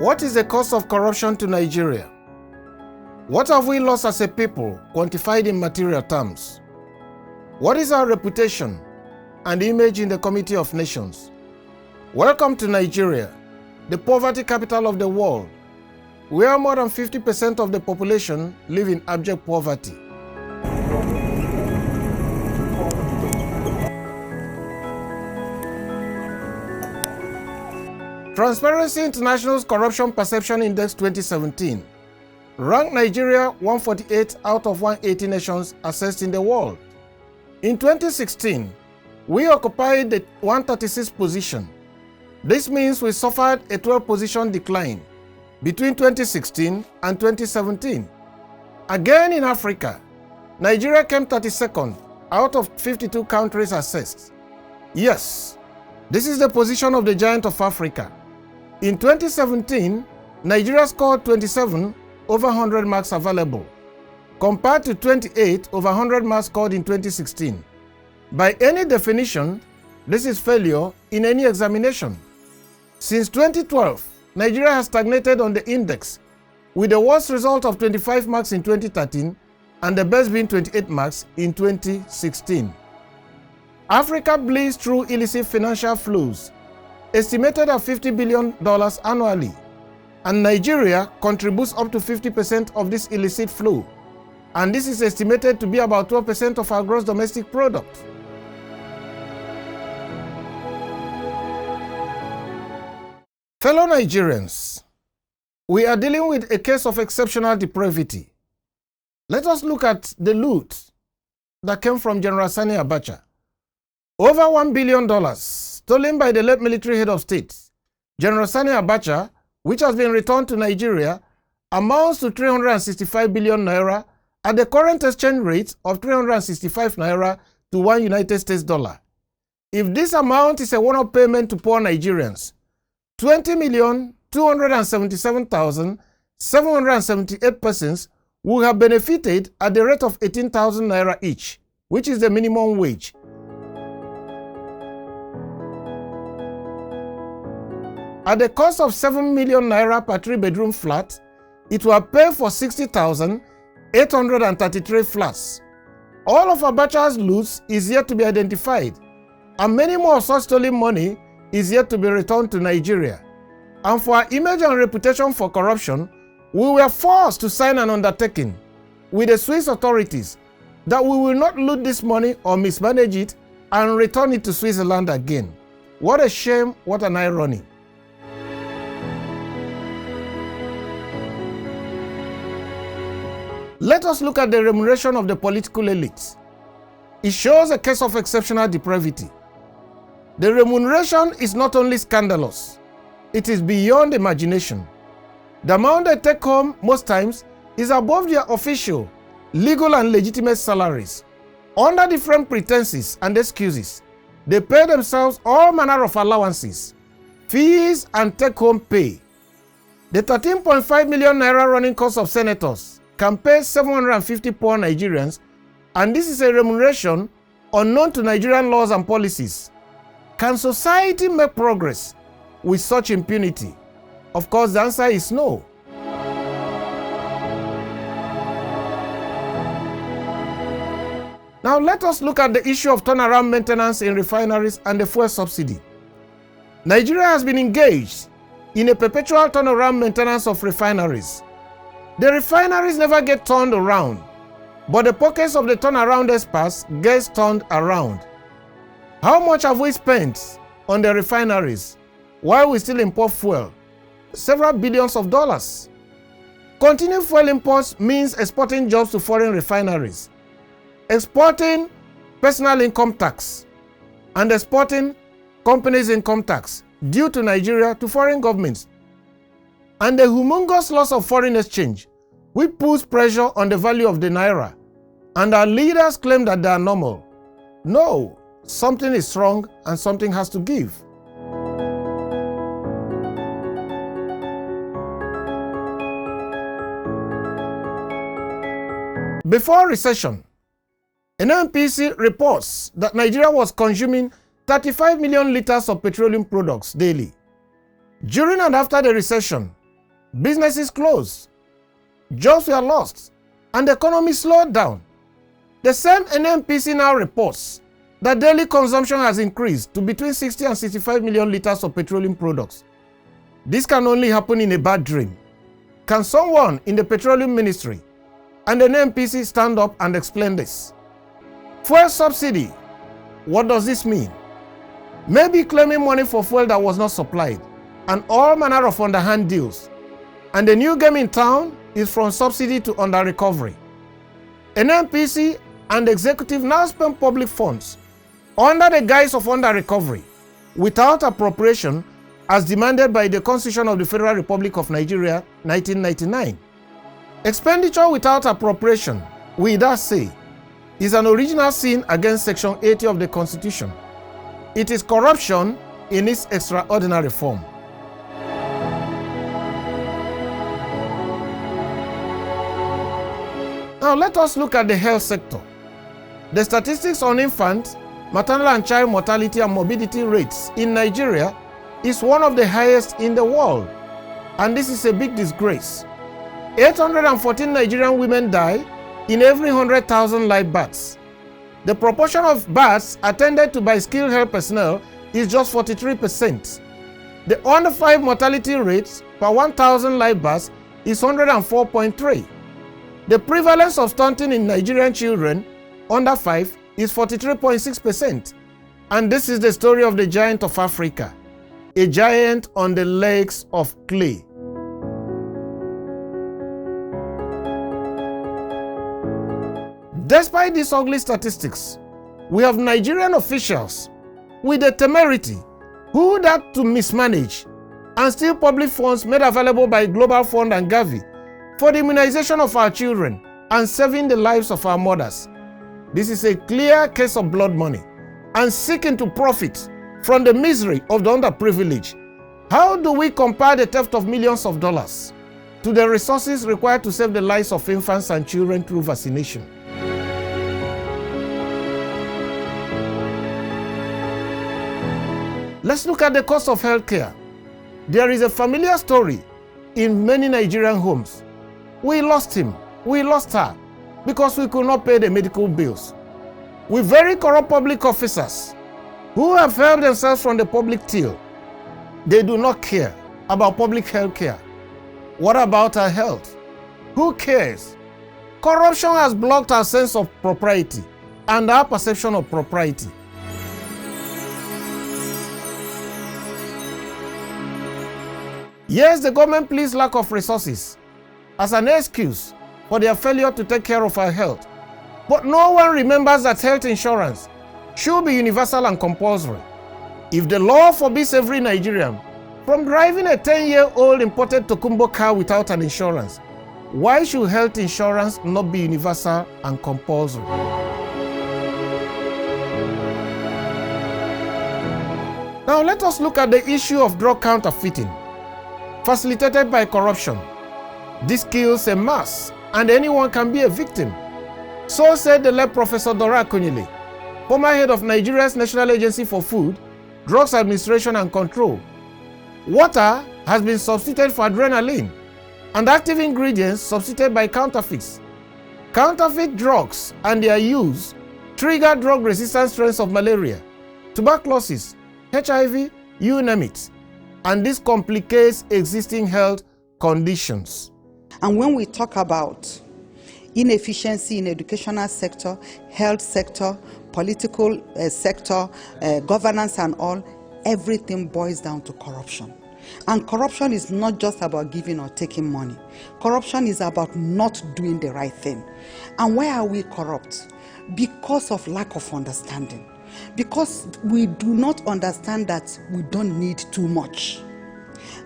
What is the cost of corruption to Nigeria? What have we lost as a people, quantified in material terms? What is our reputation and image in the Committee of Nations? Welcome to Nigeria, the poverty capital of the world, where more than 50% of the population live in abject poverty. Transparency International's Corruption Perception Index 2017 ranked Nigeria 148 out of 180 nations assessed in the world. In 2016, we occupied the 136th position. This means we suffered a 12-position decline between 2016 and 2017. Again in Africa, Nigeria came 32nd out of 52 countries assessed. Yes, this is the position of the giant of Africa. In 2017, Nigeria scored 27 over 100 marks available, compared to 28 over 100 marks scored in 2016. By any definition, this is failure in any examination. Since 2012, Nigeria has stagnated on the index, with the worst result of 25 marks in 2013 and the best being 28 marks in 2016. Africa bleeds through illicit financial flows, estimated at $50 billion annually, and Nigeria contributes up to 50% of this illicit flow, and this is estimated to be about 12% of our gross domestic product. Fellow Nigerians, we are dealing with a case of exceptional depravity. Let us look at the loot that came from General Sani Abacha. Over $1 billion stolen by the late military head of state, General Sani Abacha, which has been returned to Nigeria, amounts to 365 billion naira at the current exchange rate of 365 naira to one United States dollar. If this amount is a one-off payment to poor Nigerians, 20,277,778 persons will have benefited at the rate of 18,000 naira each, which is the minimum wage. At the cost of 7 million naira per 3-bedroom flat, it will pay for 60,833 flats. All of Abacha's loot is yet to be identified, and many more such stolen money is yet to be returned to Nigeria. And for our image and reputation for corruption, we were forced to sign an undertaking with the Swiss authorities that we will not loot this money or mismanage it and return it to Switzerland again. What a shame, what an irony. Let us look at the remuneration of the political elites. It shows a case of exceptional depravity. The remuneration is not only scandalous, it is beyond imagination. The amount they take home most times is above their official, legal and legitimate salaries. Under different pretenses and excuses, they pay themselves all manner of allowances, fees and take-home pay. The 13.5 million naira running cost of senators can pay 750 poor Nigerians, and this is a remuneration unknown to Nigerian laws and policies. Can society make progress with such impunity? Of course, the answer is no. Now let us look at the issue of turnaround maintenance in refineries and the fuel subsidy. Nigeria has been engaged in a perpetual turnaround maintenance of refineries. The refineries never get turned around, but the pockets of the turnaround experts gets turned around. How much have we spent on the refineries while we still import fuel? Several billions of dollars. Continued fuel imports means exporting jobs to foreign refineries, exporting personal income tax, and exporting companies' income tax due to Nigeria to foreign governments, and the humongous loss of foreign exchange, which puts pressure on the value of the naira, and our leaders claim that they are normal. No, something is wrong and something has to give. Before recession, NNPC reports that Nigeria was consuming 35 million liters of petroleum products daily. During and after the recession, Businesses closed, jobs were lost, and the economy slowed down. The same NNPC now reports that daily consumption has increased to between 60 and 65 million liters of petroleum products. This can only happen in a bad dream. Can someone in the petroleum ministry and the NNPC stand up and explain this? Fuel subsidy. What does this mean? Maybe claiming money for fuel that was not supplied, and all manner of underhand deals. And the new game in town is from subsidy to under recovery. NNPC and the executive now spend public funds under the guise of under recovery without appropriation as demanded by the Constitution of the Federal Republic of Nigeria 1999. Expenditure without appropriation, we thus say, is an original sin against Section 80 of the Constitution. It is corruption in its extraordinary form. Now let us look at the health sector. The statistics on infant, maternal and child mortality and morbidity rates in Nigeria is one of the highest in the world, and this is a big disgrace. 814 Nigerian women die in every 100,000 live births. The proportion of births attended to by skilled health personnel is just 43%. The under 5 mortality rate per 1,000 live births is 104.3. The prevalence of stunting in Nigerian children under 5 is 43.6%. And this is the story of the giant of Africa, a giant on the legs of clay. Despite these ugly statistics, we have Nigerian officials with the temerity who dare to mismanage and steal public funds made available by Global Fund and Gavi for the immunization of our children and saving the lives of our mothers. This is a clear case of blood money and seeking to profit from the misery of the underprivileged. How do we compare the theft of millions of dollars to the resources required to save the lives of infants and children through vaccination? Let's look at the cost of healthcare. There is a familiar story in many Nigerian homes. We lost him, we lost her, because we could not pay the medical bills. With very corrupt public officers who have held themselves from the public till. They do not care about public health care. What about our health? Who cares? Corruption has blocked our sense of propriety and our perception of propriety. Yes, the government pleads lack of resources as an excuse for their failure to take care of our health. But no one remembers that health insurance should be universal and compulsory. If the law forbids every Nigerian from driving a 10-year-old imported Tokumbo car without an insurance, why should health insurance not be universal and compulsory? Now let us look at the issue of drug counterfeiting, facilitated by corruption. This kills en masse, and anyone can be a victim. So said the late Professor Dora Akunyili, former head of Nigeria's National Agency for Food, Drugs Administration and Control. Water has been substituted for adrenaline, and active ingredients substituted by counterfeits. Counterfeit drugs and their use trigger drug-resistant strains of malaria, tuberculosis, HIV, you name it, and this complicates existing health conditions. And when we talk about inefficiency in educational sector, health sector, political sector, governance and all, everything boils down to corruption. And corruption is not just about giving or taking money. Corruption is about not doing the right thing. And why are we corrupt? Because of lack of understanding. Because we do not understand that we don't need too much.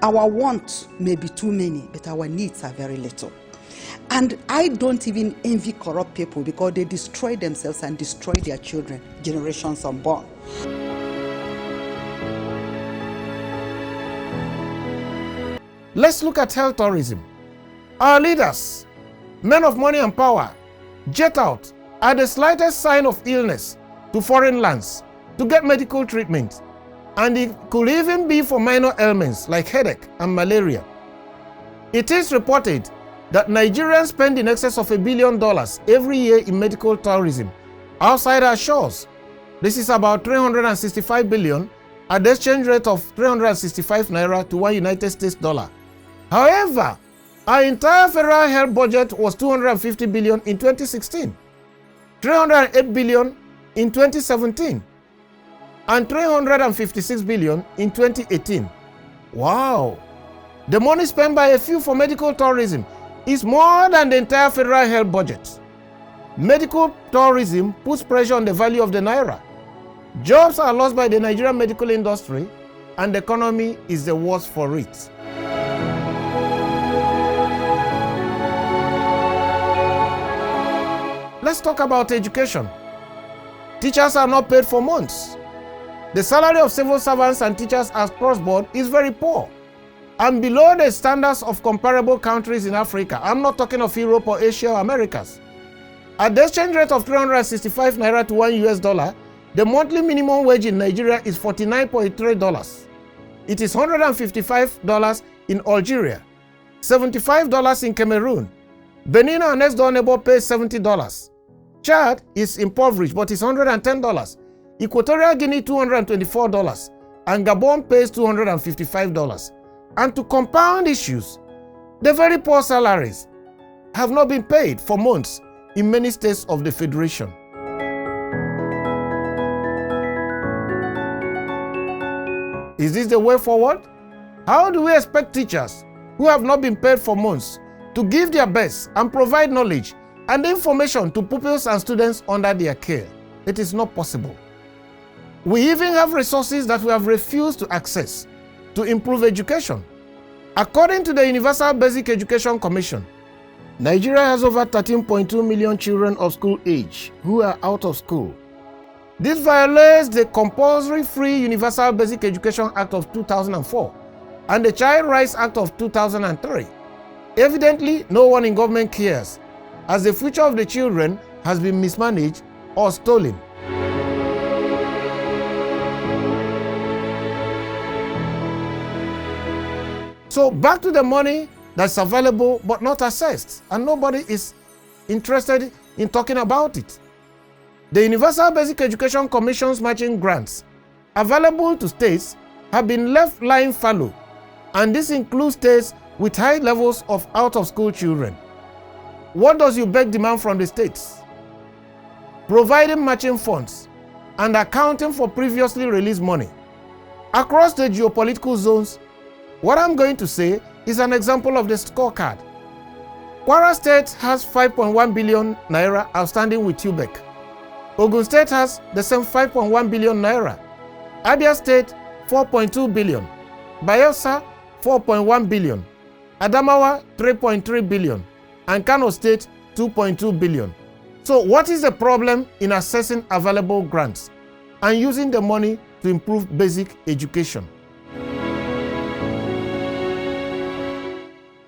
Our wants may be too many, but our needs are very little. And I don't even envy corrupt people because they destroy themselves and destroy their children, generations unborn. Let's look at health tourism. Our leaders, men of money and power, jet out at the slightest sign of illness to foreign lands to get medical treatment. And it could even be for minor ailments like headache and malaria. It is reported that Nigerians spend in excess of $1 billion every year in medical tourism outside our shores. This is about 365 billion at the exchange rate of 365 naira to one United States dollar. However, our entire federal health budget was 250 billion in 2016, 308 billion in 2017, and 356 billion in 2018. Wow! The money spent by a few for medical tourism is more than the entire federal health budget. Medical tourism puts pressure on the value of the naira. Jobs are lost by the Nigerian medical industry, and the economy is the worse for it. Let's talk about education. Teachers are not paid for months. The salary of civil servants and teachers across board is very poor and below the standards of comparable countries in Africa. I'm not talking of Europe or Asia or Americas. At the exchange rate of 365 naira to one US dollar, the monthly minimum wage in Nigeria is $49.3. It is $155 in Algeria, $75 in Cameroon. Benin, our next door neighbor, pays $70. Chad is impoverished, but it's $110. Equatorial Guinea, $224. And Gabon pays $255. And to compound issues, the very poor salaries have not been paid for months in many states of the Federation. Is this the way forward? How do we expect teachers who have not been paid for months to give their best and provide knowledge and information to pupils and students under their care? It is not possible. We even have resources that we have refused to access to improve education. According to the Universal Basic Education Commission, Nigeria has over 13.2 million children of school age who are out of school. This violates the Compulsory Free Universal Basic Education Act of 2004 and the Child Rights Act of 2003. Evidently, no one in government cares, as the future of the children has been mismanaged or stolen. So back to the money that's available but not assessed, and nobody is interested in talking about it. The Universal Basic Education Commission's matching grants available to states have been left lying fallow, and this includes states with high levels of out-of-school children. What does UBEC demand from the states? Providing matching funds and accounting for previously released money. Across the geopolitical zones, what I'm going to say is an example of the scorecard. Kwara State has 5.1 billion naira outstanding with UBEC. Ogun State has the same 5.1 billion naira. Abia State, 4.2 billion. Bayelsa, 4.1 billion. Adamawa, 3.3 billion. And Kano State, 2.2 billion. So what is the problem in assessing available grants and using the money to improve basic education?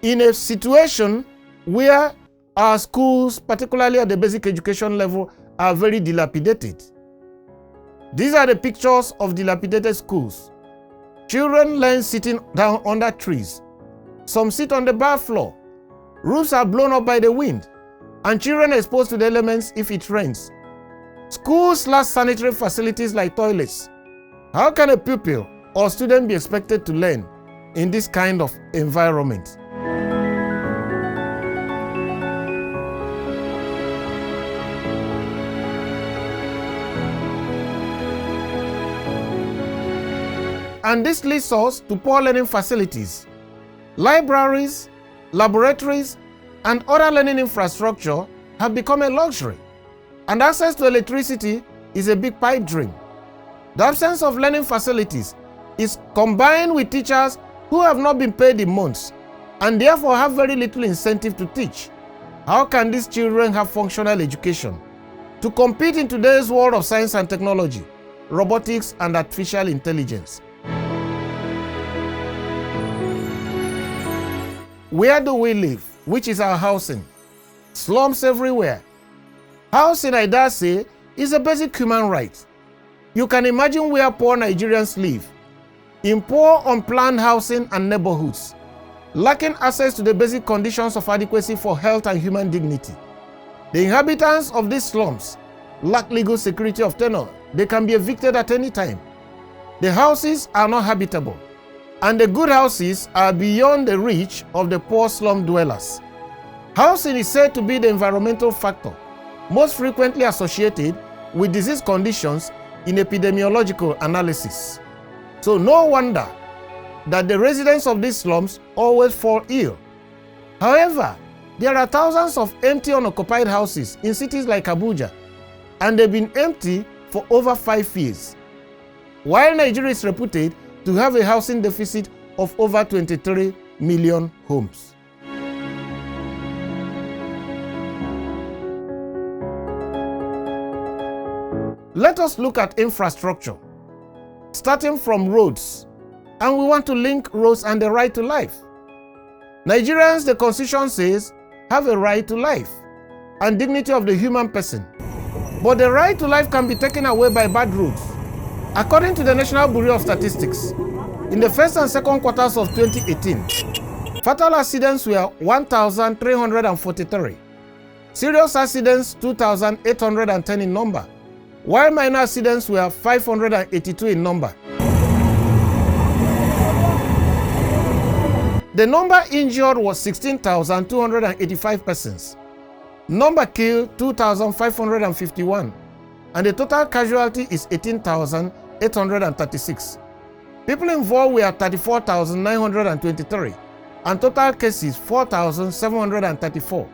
In a situation where our schools, particularly at the basic education level, are very dilapidated. These are the pictures of dilapidated schools. Children learn sitting down under trees. Some sit on the bar floor. Roofs are blown up by the wind, and children are exposed to the elements if it rains. Schools lack sanitary facilities like toilets. How can a pupil or student be expected to learn in this kind of environment? And this leads us to poor learning facilities. Libraries, laboratories, and other learning infrastructure have become a luxury, and access to electricity is a big pipe dream. The absence of learning facilities is combined with teachers who have not been paid in months and therefore have very little incentive to teach. How can these children have functional education to compete in today's world of science and technology, robotics, and artificial intelligence? Where do we live? Which is our housing? Slums everywhere. Housing, I dare say, is a basic human right. You can imagine where poor Nigerians live, in poor unplanned housing and neighborhoods. lacking access to the basic conditions of adequacy for health and human dignity. The inhabitants of these slums lack legal security of tenure. They can be evicted at any time. The houses are not habitable, and the good houses are beyond the reach of the poor slum dwellers. Housing is said to be the environmental factor most frequently associated with disease conditions in epidemiological analysis. So no wonder that the residents of these slums always fall ill. However, there are thousands of empty unoccupied houses in cities like Abuja, and they've been empty for over 5 years. While Nigeria is reputed to have a housing deficit of over 23 million homes. Let us look at infrastructure, starting from roads, and we want to link roads and the right to life. Nigerians, the Constitution says, have a right to life and dignity of the human person. But the right to life can be taken away by bad roads. According to the National Bureau of Statistics, in the first and second quarters of 2018, fatal accidents were 1,343. Serious accidents, 2,810 in number, while minor accidents were 582 in number. The number injured was 16,285 persons. Number killed, 2,551. And the total casualty is 18,836. People involved were 34,923. And total cases, 4,734.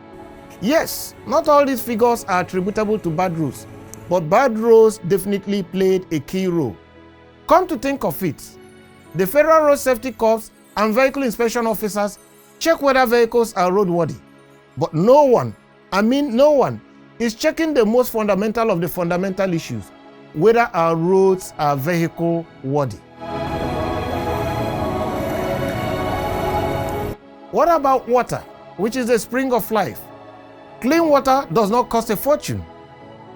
Yes, not all these figures are attributable to bad roads, but bad roads definitely played a key role. Come to think of it, the Federal Road Safety Corps and vehicle inspection officers check whether vehicles are roadworthy. But no one, no one, is checking the most fundamental of the fundamental issues, whether our roads are vehicle worthy. What about water, which is the spring of life? Clean water does not cost a fortune.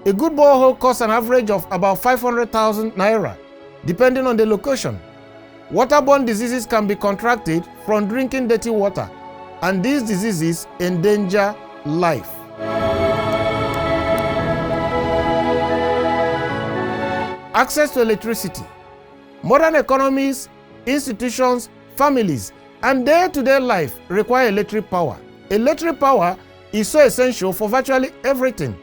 A good borehole costs an average of about 500,000 naira, depending on the location. Waterborne diseases can be contracted from drinking dirty water, and these diseases endanger life. Access to electricity. Modern economies, institutions, families, and day-to-day life require electric power. Electric power is so essential for virtually everything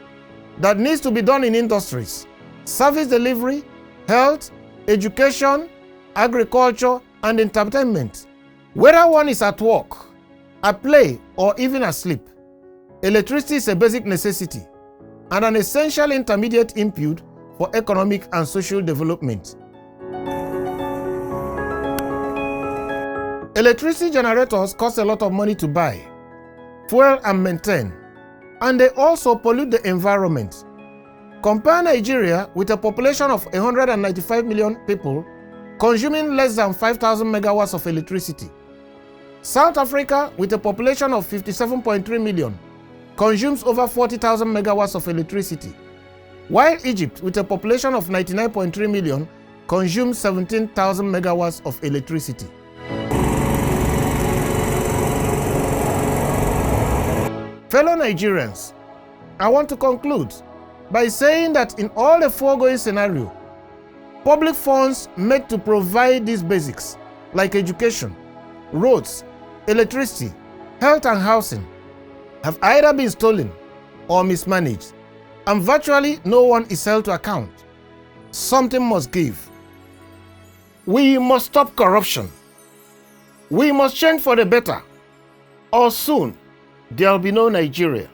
that needs to be done in industries, service delivery, health, education, agriculture, and entertainment. Whether one is at work, at play, or even asleep, electricity is a basic necessity and an essential intermediate input for economic and social development. Electricity generators cost a lot of money to buy, fuel, and maintain, and they also pollute the environment. Compare Nigeria with a population of 195 million people consuming less than 5,000 megawatts of electricity. South Africa, with a population of 57.3 million, consumes over 40,000 megawatts of electricity, while Egypt, with a population of 99.3 million, consumes 17,000 megawatts of electricity. Fellow Nigerians, I want to conclude by saying that in all the foregoing scenarios, public funds made to provide these basics, like education, roads, electricity, health, and housing, have either been stolen or mismanaged, and virtually no one is held to account. Something must give. We must stop corruption. We must change for the better, or soon there will be no Nigeria.